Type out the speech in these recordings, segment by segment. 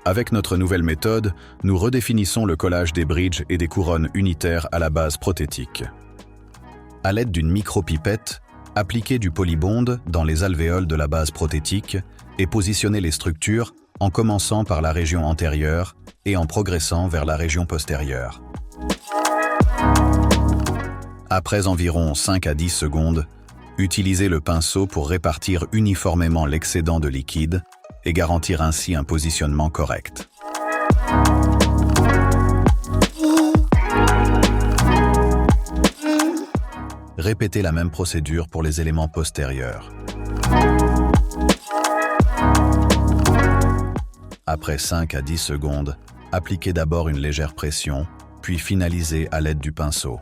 Avec notre nouvelle méthode, nous redéfinissons le collage des bridges et des couronnes unitaires à la base prothétique. À l'aide d'une micropipette, appliquez du polybond dans les alvéoles de la base prothétique et positionnez les structures en commençant par la région antérieure et en progressant vers la région postérieure. Après environ 5 à 10 secondes, utilisez le pinceau pour répartir uniformément l'excédent de liquide et garantir ainsi un positionnement correct. Répétez la même procédure pour les éléments postérieurs. Après 5 à 10 secondes, appliquez d'abord une légère pression, puis finalisez à l'aide du pinceau.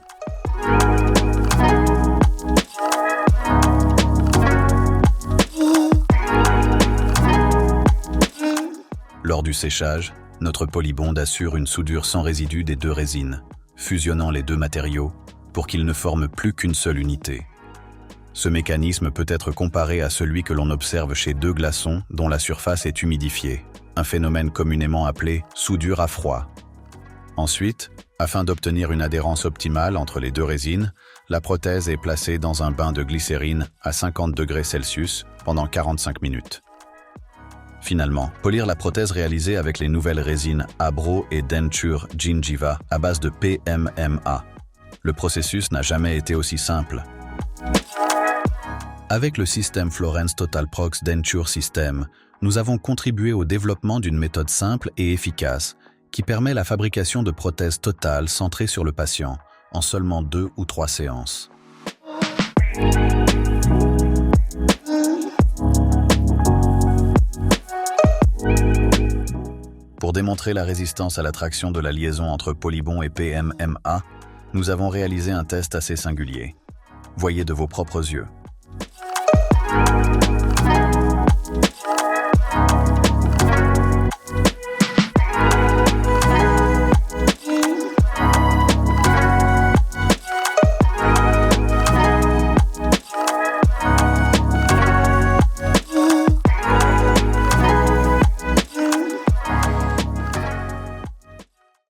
Lors du séchage, notre polybond assure une soudure sans résidus des deux résines, fusionnant les deux matériaux pour qu'ils ne forment plus qu'une seule unité. Ce mécanisme peut être comparé à celui que l'on observe chez deux glaçons dont la surface est humidifiée, un phénomène communément appelé soudure à froid. Ensuite, afin d'obtenir une adhérence optimale entre les deux résines, la prothèse est placée dans un bain de glycérine à 50 degrés Celsius pendant 45 minutes. Finalement, polir la prothèse réalisée avec les nouvelles résines Abro et Denture Gingiva à base de PMMA. Le processus n'a jamais été aussi simple. Avec le système Florence Total Prox Denture System, nous avons contribué au développement d'une méthode simple et efficace qui permet la fabrication de prothèses totales centrées sur le patient en seulement 2 ou 3 séances. Pour démontrer la résistance à la traction de la liaison entre polybond et PMMA, nous avons réalisé un test assez singulier. Voyez de vos propres yeux.